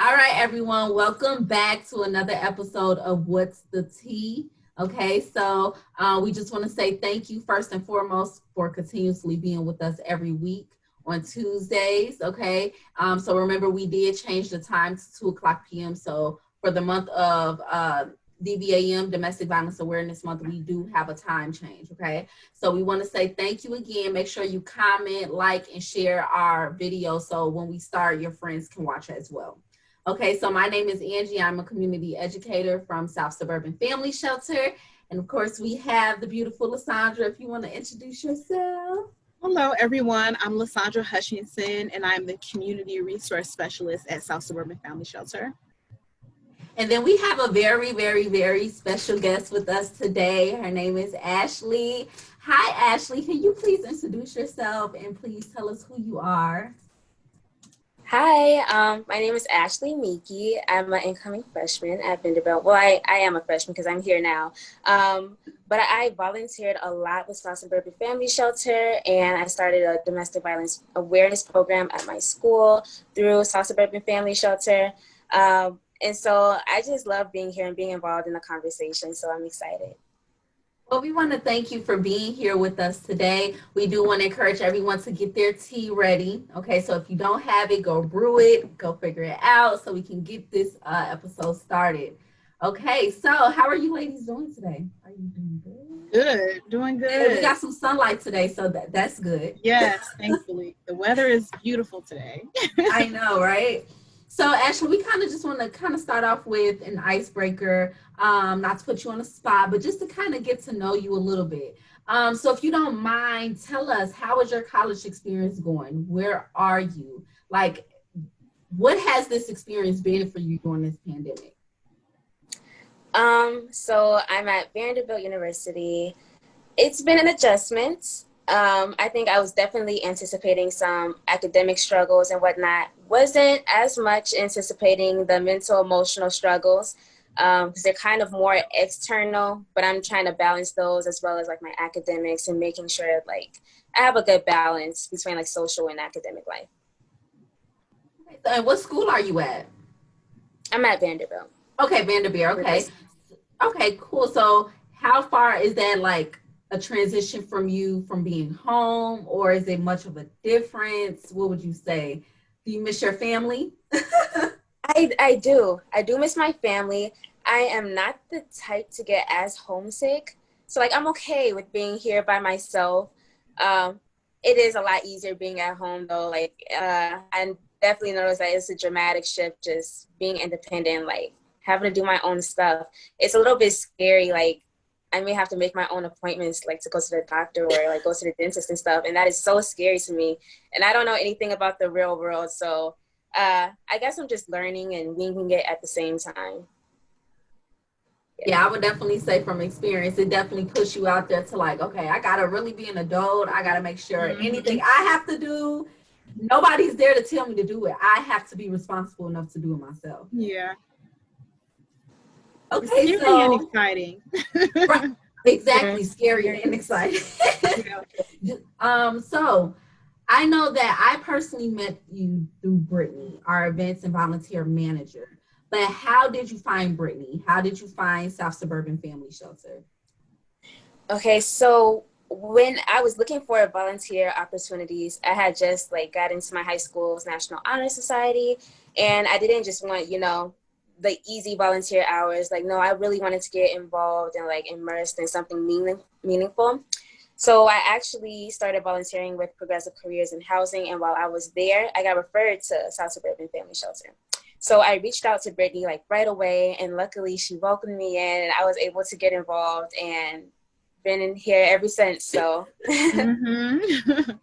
All right, everyone, welcome back to another episode of What's the Tea? Okay, so we just want to say thank you first and foremost for continuously being with us every week on Tuesdays. Okay, so remember we did change the time to 2:00 p.m. So for the month of DVAM, Domestic Violence Awareness Month, we do have a time change. Okay, so we want to say thank you again. Make sure you comment, like, and share our video so when we start, your friends can watch it as well. Okay, so my name is Angie. I'm a community educator from South Suburban Family Shelter. And of course, we have the beautiful LaSandra, if you want to introduce yourself. Hello, everyone. I'm LaSandra Hutchinson, and I'm the Community Resource Specialist at South Suburban Family Shelter. And then we have a very, very, very special guest with us today. Her name is Ashley. Hi, Ashley. Can you please introduce yourself and please tell us who you are? Hi, my name is Ashley Miki. I'm an incoming freshman at Vanderbilt. Well, I am a freshman because I'm here now. But I volunteered a lot with South Suburban Family Shelter, and I started a domestic violence awareness program at my school through South Suburban Family Shelter. And so I just love being here and being involved in the conversation, so I'm excited. Well, we want to thank you for being here with us today. We do want to encourage everyone to get their tea ready. Okay, so if you don't have it, go brew it, go figure it out so we can get this episode started. Okay, so how are you ladies doing today? Are you doing good? Good, doing good. We got some sunlight today, so that's good. Yes, thankfully. The weather is beautiful today. I know, right? So Ashley, we kind of just want to start off with an icebreaker, not to put you on the spot, but just to kind of get to know you a little bit. So if you don't mind, tell us, how is your college experience going? Where are you? Like, what has this experience been for you during this pandemic? So I'm at Vanderbilt University. It's been an adjustment. I think I was definitely anticipating some academic struggles and whatnot. Wasn't as much anticipating the mental, emotional struggles because they're kind of more external, but I'm trying to balance those as well as like my academics and making sure like I have a good balance between like social and academic life. And what school are you at? I'm at Vanderbilt. Okay, Vanderbilt. Okay. Okay, cool. So how far is that like a transition from you from being home, or is it much of a difference? What would you say? Do you miss your family? I do miss my family. I am not the type to get as homesick. So like I'm okay with being here by myself. It is a lot easier being at home though. Like I definitely noticed that it's a dramatic shift just being independent, like having to do my own stuff. It's a little bit scary, like I may have to make my own appointments, like to go to the doctor or like go to the dentist and stuff. And that is so scary to me. And I don't know anything about the real world. So I guess I'm just learning and winging it at the same time. Yeah, I would definitely say from experience, it definitely puts you out there to like, okay, I got to really be an adult. I got to make sure anything I have to do, nobody's there to tell me to do it. I have to be responsible enough to do it myself. Yeah. Okay, scary and exciting. Right, exactly, scary and exciting. So I know that I personally met you through Brittany, our events and volunteer manager. But how did you find Brittany? How did you find South Suburban Family Shelter? Okay, so when I was looking for volunteer opportunities, I had just like got into my high school's National Honor Society, and I didn't just want, the easy volunteer hours. Like, no, I really wanted to get involved and like immersed in something meaningful. So I actually started volunteering with Progressive Careers in Housing. And while I was there, I got referred to South Suburban Family Shelter. So I reached out to Brittany like right away. And luckily she welcomed me in and I was able to get involved and been in here ever since. So I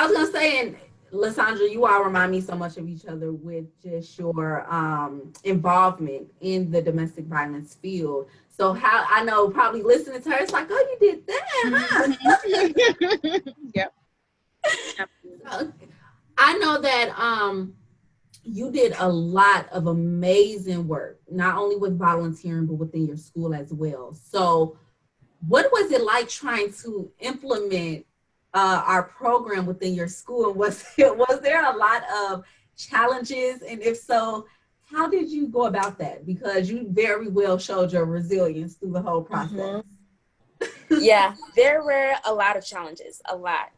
was going to say, and LaSandra, you all remind me so much of each other with just your involvement in the domestic violence field. So how I know probably listening to her, it's like, oh, you did that, huh? Yep. I know that you did a lot of amazing work, not only with volunteering, but within your school as well. So what was it like trying to implement our program within your school? Was there a lot of challenges? And if so, how did you go about that? Because you very well showed your resilience through the whole process. Yeah, there were a lot of challenges, a lot.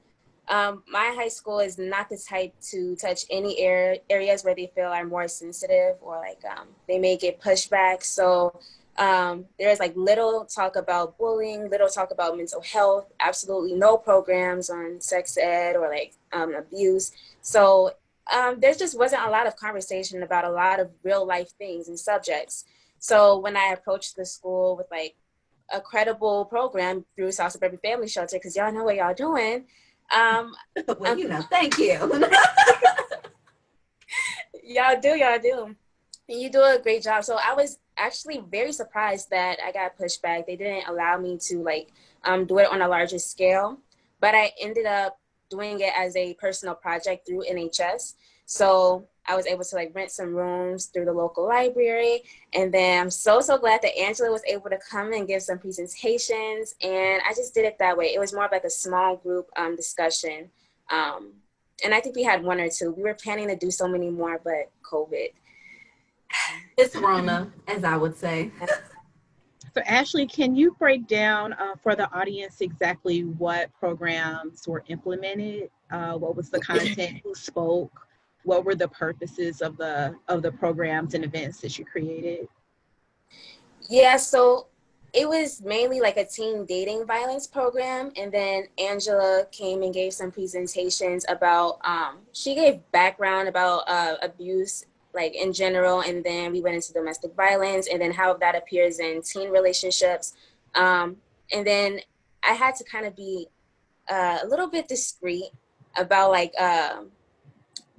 My high school is not the type to touch any areas where they feel are more sensitive or like they may get pushed back. So there's like little talk about bullying, little talk about mental health, absolutely no programs on sex ed or like abuse. So there just wasn't a lot of conversation about a lot of real life things and subjects. So when I approached the school with like a credible program through South Suburban Family Shelter, because y'all know what y'all doing. Well, thank you. Y'all do. And you do a great job. So I was actually very surprised that I got pushed back. They didn't allow me to like do it on a larger scale, but I ended up doing it as a personal project through NHS. So I was able to like rent some rooms through the local library. And then I'm so glad that Angela was able to come and give some presentations. And I just did it that way. It was more of like a small group discussion. And I think we had one or two. We were planning to do so many more, but COVID. It's Rona, as I would say. So Ashley, can you break down for the audience exactly what programs were implemented? What was the content? Who spoke? What were the purposes of the programs and events that you created? Yeah, so it was mainly like a teen dating violence program. And then Angela came and gave some presentations about, she gave background about abuse like in general. And then we went into domestic violence and then how that appears in teen relationships. And then I had to kind of be a little bit discreet about like,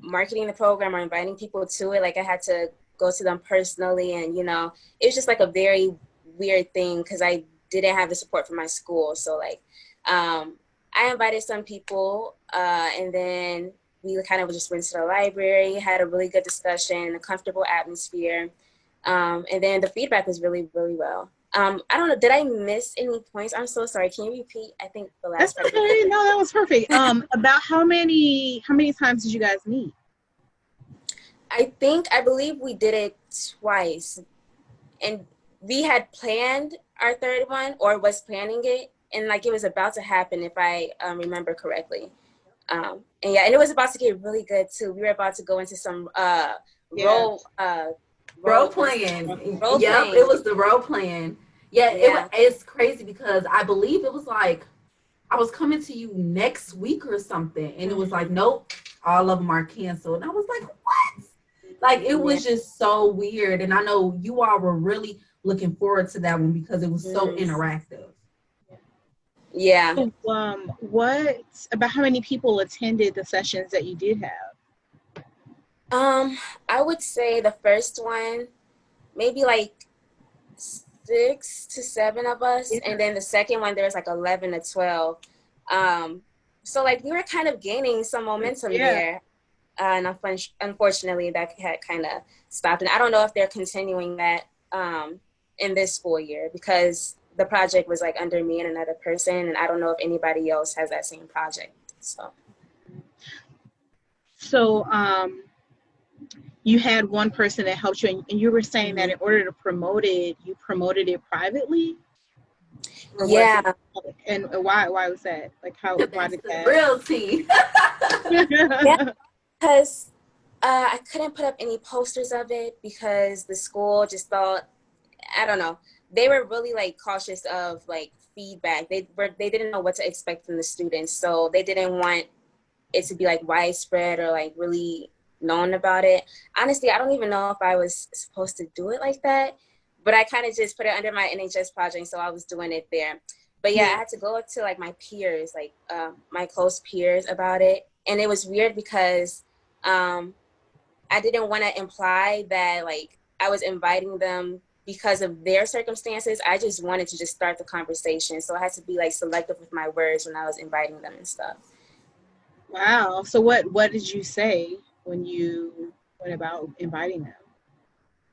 marketing the program or inviting people to it. Like I had to go to them personally, and it was just like a very weird thing because I didn't have the support from my school. So like I invited some people and then we kind of just went to the library, had a really good discussion, a comfortable atmosphere, and then the feedback was really well. I don't know, did I miss any points? I'm so sorry, can you repeat? I think the last part. Okay. No, that was perfect. About how many times did you guys meet? I believe we did it twice, and we had planned our third one or was planning it, and like it was about to happen if I remember correctly. And it was about to get really good too. We were about to go into some role playing. Yep, it was the role playing. It's crazy because I believe it was like I was coming to you next week or something, and it was like, nope, all of them are canceled. And I was like, what? Like it was just so weird. And I know you all were really looking forward to that one because it was so interactive. Yeah. So, what about how many people attended the sessions that you did have? I would say the first one, maybe like 6 to 7 of us, and then the second one there was like 11 to 12. So like we were kind of gaining some momentum there, and unfortunately that had kind of stopped. And I don't know if they're continuing that in this school year because the project was like under me and another person, and I don't know if anybody else has that same project. So you had one person that helped you, and you were saying that in order to promote it, you promoted it privately? Yeah. And why was that? Like why did that? Real tea. Because I couldn't put up any posters of it because the school just thought, I don't know, they were really like cautious of like feedback. They didn't know what to expect from the students, so they didn't want it to be like widespread or like really known about it. Honestly, I don't even know if I was supposed to do it like that, but I kind of just put it under my NHS project, so I was doing it there. But I had to go up to like my peers, like my close peers about it, and it was weird because I didn't want to imply that like I was inviting them because of their circumstances. I just wanted to just start the conversation, so I had to be like selective with my words when I was inviting them and stuff. Wow. So what did you say when you went about inviting them?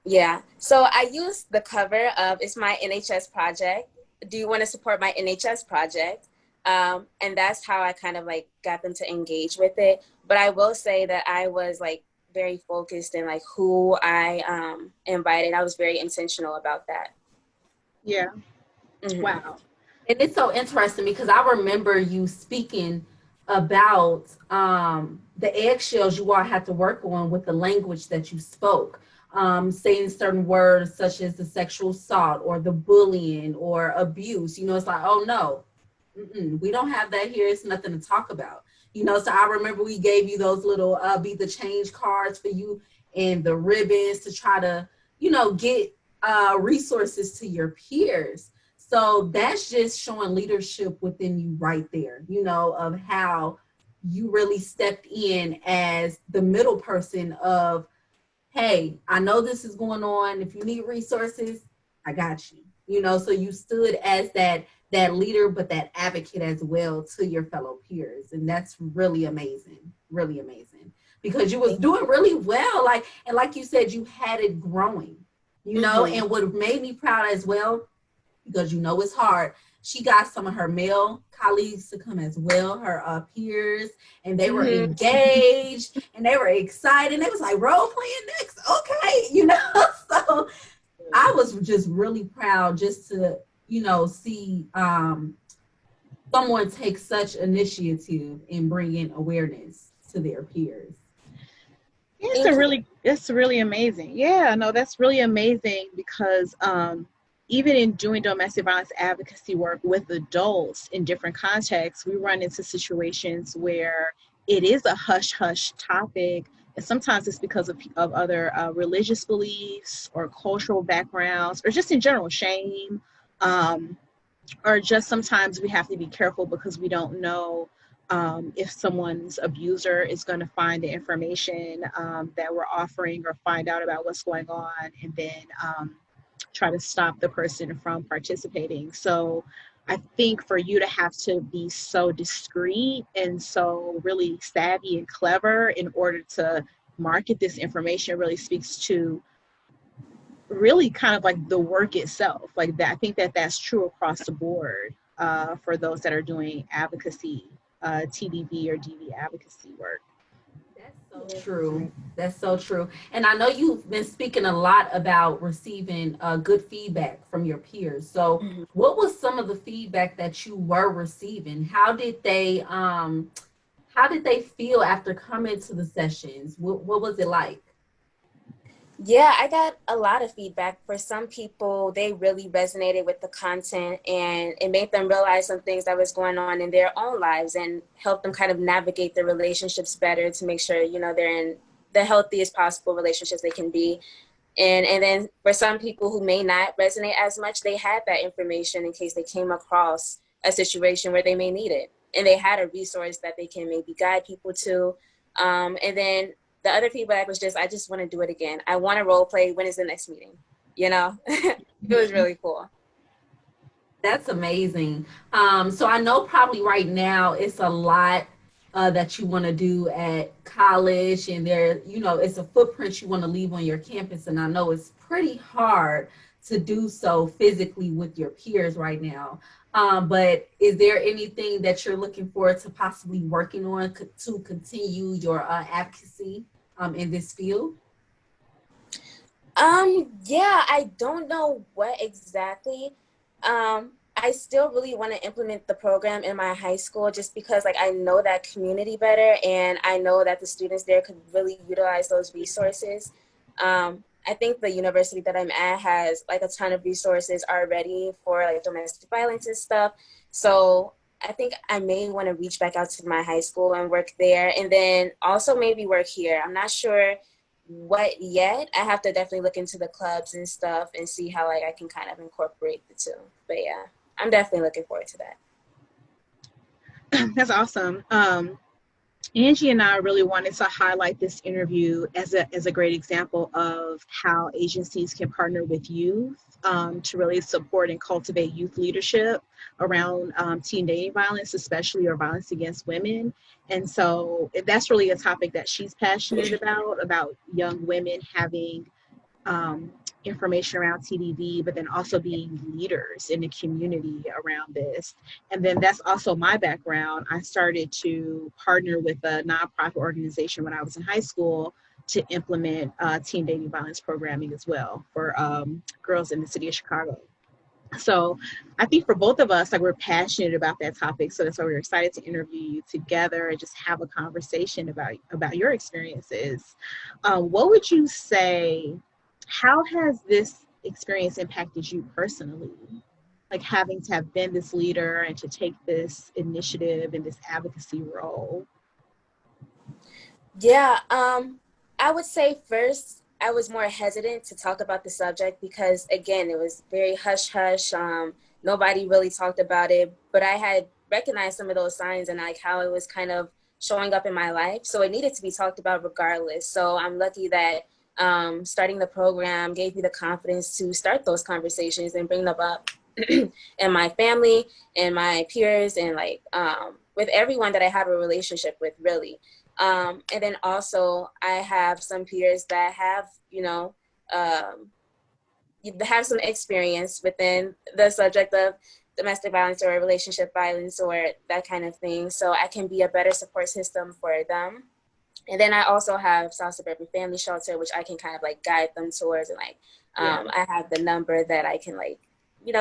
Yeah. So I used the cover of "It's my NHS project. Do you want to support my NHS project?" And that's how I kind of like got them to engage with it. But I will say that I was like very focused in like who I invited. I was very intentional about that. Yeah. Mm-hmm. Wow. And it's so interesting because I remember you speaking about the eggshells you all had to work on with the language that you spoke, saying certain words such as the sexual assault or the bullying or abuse. You know, it's like, oh no, we don't have that here. It's nothing to talk about. You know, so I remember we gave you those little be the change cards for you and the ribbons to try to, you know, get resources to your peers. So that's just showing leadership within you right there, you know, of how you really stepped in as the middle person of, hey, I know this is going on. If you need resources, I got you. You know, so you stood as that leader, but that advocate as well to your fellow peers. And that's really amazing, really amazing. Because you was doing really well. Like, and like you said, you had it growing, you know, and what made me proud as well, because you know it's hard. She got some of her male colleagues to come as well, her peers, and they were engaged and they were excited. They was like, role playing next, okay, you know. So I was just really proud just to, you know, see someone take such initiative in bringing awareness to their peers. It's really amazing. Yeah, no, that's really amazing because even in doing domestic violence advocacy work with adults in different contexts, we run into situations where it is a hush-hush topic. And sometimes it's because of other religious beliefs or cultural backgrounds or just in general shame. Or just sometimes we have to be careful because we don't know if someone's abuser is going to find the information that we're offering or find out about what's going on and then try to stop the person from participating. So I think for you to have to be so discreet and so really savvy and clever in order to market this information really speaks to really kind of like the work itself. Like that, I think that that's true across the board for those that are doing advocacy, TDV or DV advocacy work. That's so true. That's so true. And I know you've been speaking a lot about receiving good feedback from your peers. So what was some of the feedback that you were receiving? How did they feel after coming to the sessions? What was it like? Yeah, I got a lot of feedback. For some people, they really resonated with the content and it made them realize some things that was going on in their own lives and helped them kind of navigate their relationships better to make sure, you know, they're in the healthiest possible relationships they can be. And then for some people who may not resonate as much, they had that information in case they came across a situation where they may need it. And they had a resource that they can maybe guide people to. And then the other feedback was just, I just want to do it again. I want to role play. When is the next meeting? You know, it was really cool. That's amazing. So I know probably right now it's a lot that you want to do at college and there, you know, it's a footprint you want to leave on your campus. And I know it's pretty hard to do so physically with your peers right now. But is there anything that you're looking forward to possibly working on to continue your advocacy in this field? Yeah, I don't know what exactly. I still really want to implement the program in my high school just because like I know that community better and I know that the students there could really utilize those resources. I think the university that I'm at has like a ton of resources already for like domestic violence and stuff. So I think I may want to reach back out to my high school and work there and then also maybe work here. I'm not sure what yet. I have to definitely look into the clubs and stuff and see how like I can kind of incorporate the two. But yeah, I'm definitely looking forward to that. That's awesome. Angie and I really wanted to highlight this interview as a great example of how agencies can partner with youth to really support and cultivate youth leadership around teen dating violence, especially or violence against women. And so that's really a topic that she's passionate about young women having information around TDV, but then also being leaders in the community around this. And then that's also my background. I started to partner with a nonprofit organization when I was in high school to implement teen dating violence programming as well for girls in the city of Chicago. So I think for both of us, like, we're passionate about that topic. So that's why we're excited to interview you together and just have a conversation about your experiences. What would you say, how has this experience impacted you personally? Like, having to have been this leader and to take this initiative and this advocacy role? Yeah, I would say first, I was more hesitant to talk about the subject because, again, it was very hush-hush. Nobody really talked about it, but I had recognized some of those signs and like how it was kind of showing up in my life. So it needed to be talked about regardless. So I'm lucky that starting the program gave me the confidence to start those conversations and bring them up in my family and my peers and like with everyone that I have a relationship with, really. And then also I have some peers that have, have some experience within the subject of domestic violence or relationship violence or that kind of thing. So I can be a better support system for them. And then I also have South Suburban Family Shelter, which I can kind of like guide them towards, and like I have the number that I can like,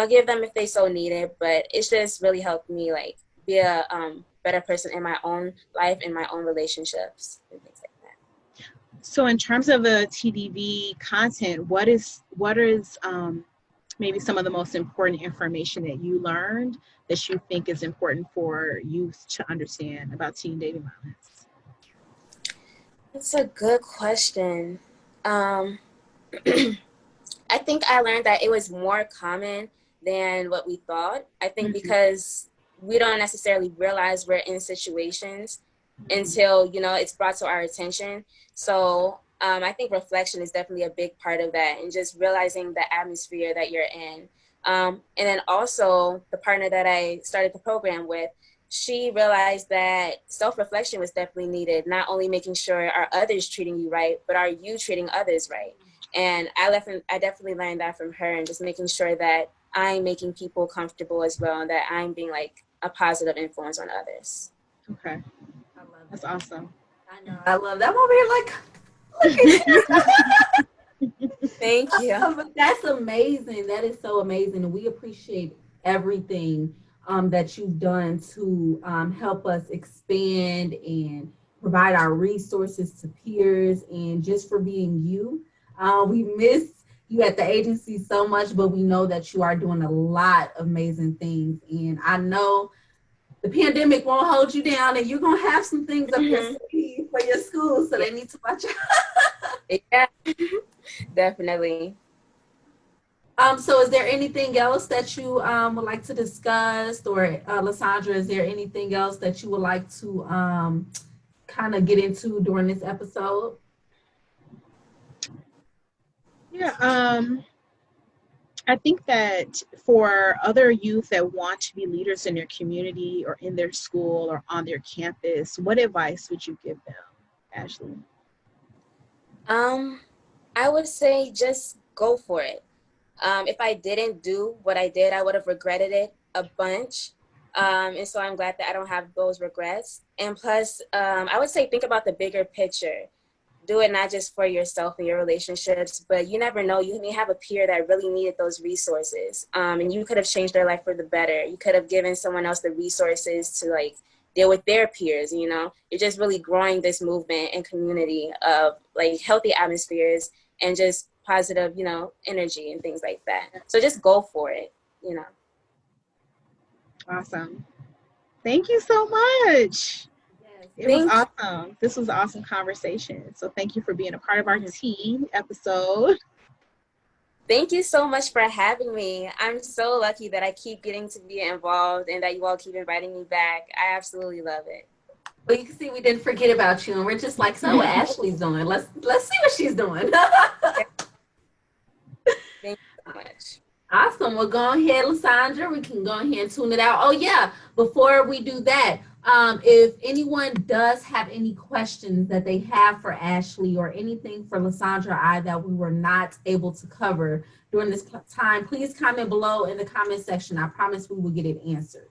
give them if they so need it. But it's just really helped me like be a better person in my own life, in my own relationships and things like that. So in terms of the TDV content, what is maybe some of the most important information that you learned that you think is important for youth to understand about teen dating violence? That's a good question. I think I learned that it was more common than what we thought. I think because we don't necessarily realize we're in situations until, it's brought to our attention. So I think reflection is definitely a big part of that, and just realizing the atmosphere that you're in. And then also the partner that I started the program with, she realized that self-reflection was definitely needed, not only making sure are others treating you right, but are you treating others right? And I definitely learned that from her, and just making sure that I'm making people comfortable as well, and that I'm being like a positive influence on others. Okay. I love That's that. awesome. I know. I love that. I'm over here like, look at you. Thank you. But that's amazing. That is so amazing. And we appreciate everything that you've done to help us expand and provide our resources to peers, and just for being you. We miss you at the agency so much, but we know that you are doing a lot of amazing things. And I know the pandemic won't hold you down, and you're going to have some things up your sleeve for your school, so they need to watch out. Yeah, definitely. So is there anything else that you would like to discuss, or LaSandra, is there anything else that you would like to kind of get into during this episode? Yeah, I think that for other youth that want to be leaders in their community or in their school or on their campus, what advice would you give them, Ashley? I would say just go for it. If I didn't do what I did, I would have regretted it a bunch. And so I'm glad that I don't have those regrets. And plus, I would say think about the bigger picture. Do it not just for yourself and your relationships, but you never know. You may have a peer that really needed those resources, and you could have changed their life for the better. You could have given someone else the resources to like deal with their peers. You're just really growing this movement and community of like healthy atmospheres and just positive, energy and things like that. So just go for it. Awesome. Thank you so much. It was Thank awesome. This was an awesome conversation. So thank you for being a part of our teen episode. Thank you so much for having me. I'm so lucky that I keep getting to be involved and that you all keep inviting me back. I absolutely love it. Well, you can see we didn't forget about you, and we're just like, so what Ashley's doing. Let's see what she's doing. Thank you so much. Awesome. Well, go ahead, LaSandra. We can go ahead and tune it out. Oh, yeah. Before we do that, if anyone does have any questions that they have for Ashley or anything for LaSandra or I that we were not able to cover during this time, please comment below in the comment section. I promise we will get it answered.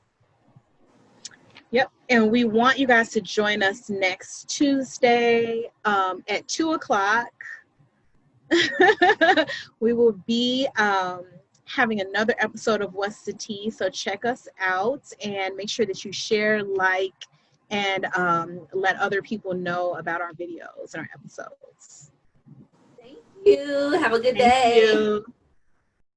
Yep. And we want you guys to join us next Tuesday at 2:00. We will be having another episode of What's the Tea. So check us out and make sure that you share, like, and let other people know about our videos and our episodes. Thank you. Have a good Thank day. you.